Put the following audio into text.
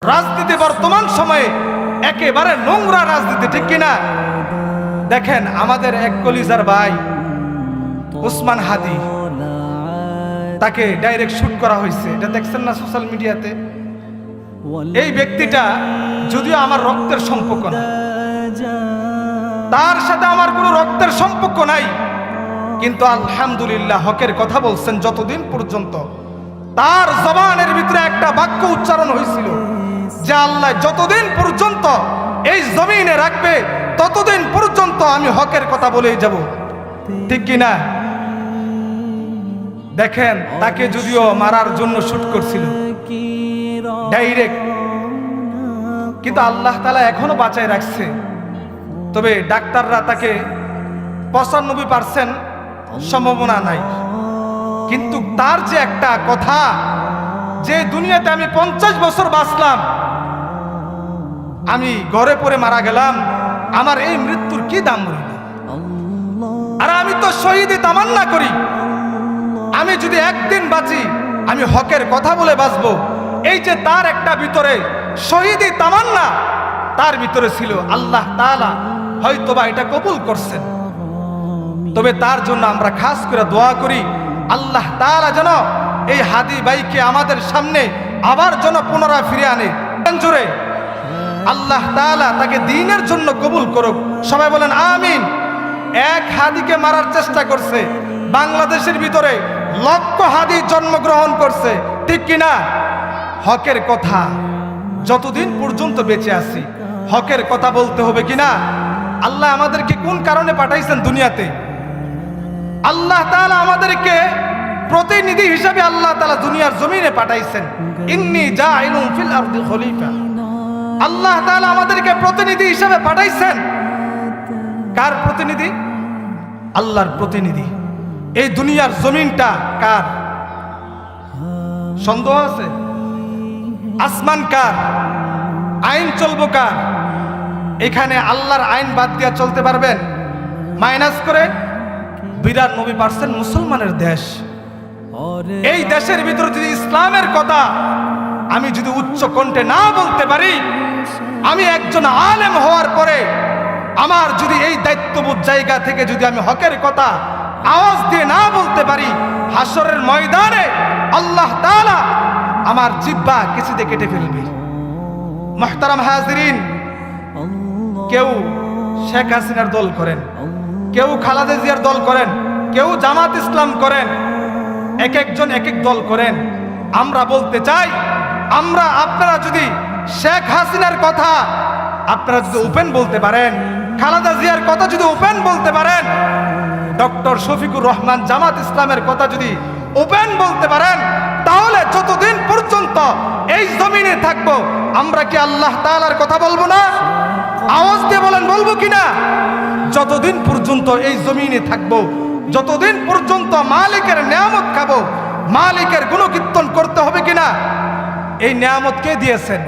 রাজনীতি বর্তমান সময়ে একেবারে নোংরা রাজনীতি, ঠিক কিনা? দেখেন আমাদের এক কলিজার ভাই উসমান হাদি, তাকে ডাইরেক্ট শুট করা হয়েছে, এটা দেখছেন না সোশ্যাল মিডিয়াতে? এই ব্যক্তিটা যদিও আমার রক্তের সম্পর্ক না, তার সাথে আমার কোনো রক্তের সম্পর্ক নাই, কিন্তু আলহামদুলিল্লাহ হকের কথা বলছেন। যতদিন পর্যন্ত তার জবানের ভিতরে একটা বাক্য উচ্চারণ হয়েছিল যে আল্লাহ যতদিন পর্যন্ত এই জমিনে রাখবে ততদিন পর্যন্ত আমি হকের কথা বলেই যাব, ঠিক কিনা? দেখেন তাকে যদিও মারার জন্য শুট করছিল ডাইরেক্ট, কিন্তু আল্লাহ তাআলা এখনো বাঁচায় রাখছে। তবে ডাক্তাররা তাকে 95% সম্ভাবনা নাই, কিন্তু তার যে একটা কথা যে দুনিয়াতে আমি 50 বছর বাঁচলাম, আমি ঘরে পড়ে মারা গেলাম, আমার এই মৃত্যুর কি দাম রইল? আর আমি তো শহীদে তামান্না করি, আমি যদি একদিন বাঁচি আমি হকের কথা বলে বাঁচবো। এই যে তার একটা ভিতরে শহীদি তামান্না তার ভিতরে ছিল, আল্লাহ তাআলা হয়তোবা এটা কবুল করছেন। তবে তার জন্য আমরা খাস করে দোয়া করি, আল্লাহ তাআলা যেন এই হাদি ভাইকে আমাদের সামনে আবার যেন পুনরায় ফিরে আনে। জোরে আল্লাহ তাআলা তাকে দ্বীনের জন্য কবুল করুক, সবাই বলেন আমিন। এক হাদিকে মারার চেষ্টা করছে, বাংলাদেশের ভিতরে লক্ষ হাদি জন্মগ্রহণ করছে, ঠিক কিনা? হকের কথা যতদিন পর্যন্ত বেঁচে আছি হকের কথা বলতে হবে, কিনা? আল্লাহ আমাদেরকে কোন কারণে পাঠাইছেন দুনিয়াতে? আল্লাহ তাআলা আমাদেরকে প্রতিনিধি হিসাবে আল্লাহ তাআলা দুনিয়ার জমিনে পাঠাইছেন। ইন্নী জাইলুন ফিল আরদি খলিফা, আল্লাহ তাআলা আমাদেরকে প্রতিনিধি হিসাবে পাঠাইছেন। কার প্রতিনিধি? আল্লাহর প্রতিনিধি। এই দুনিয়ার জমিনটা কার? সন্দেহ আছে? আসমান কার? আইন চলবো কার? এখানে আল্লাহর আইন বাদ দিয়া চলতে পারবেন? মাইনাস করে 92% মুসলমানের দেশ। এই দেশের ভিতরে যদি ইসলামের কথা আমি যদি উচ্চ কণ্ঠে না বলতে পারি, আমি একজন আলেম হওয়ার পরে আমার যদি এই দায়িত্ববোধ জায়গা থেকে যদি আমি হকের কথা আওয়াজ দিয়ে না বলতে পারি, হাসরের ময়দানে আল্লাহ তাআলা আমার জিহ্বা কিছুতে কেটে ফেলবে। মুহতারাম হাজিরিন, কেউ শেখ হাসিনার দল করেন, কেউ খালেদা জিয়ার দল করেন, কেউ জামাত ইসলাম করেন, এক একজন এক এক দল করেন। আমরা বলতে চাই, আপনারা যদি শেখ হাসিনার কথা আপনারা যদি ওপেন বলতে পারেন, খালেদা জিয়ার কথা যদি ওপেন বলতে পারেন, ডক্টর শফিকুর রহমান জামাত ইসলামের কথা যদি ওপেন বলতে পারেন, তাহলে যতদিন পর্যন্ত এই জমিনে থাকবো আমরা কি আল্লাহ তাআলার কথা বলবো না? আওয়াজ দিয়ে বলেন, বলবো কিনা? যতদিন পর্যন্ত এই জমিনে থাকবো, যতদিন পর্যন্ত মালিকের নিয়ামত খাবো, মালিকের গুণকীর্তন করতে হবে কিনা? এই নিয়ামত কে দিয়েছেন?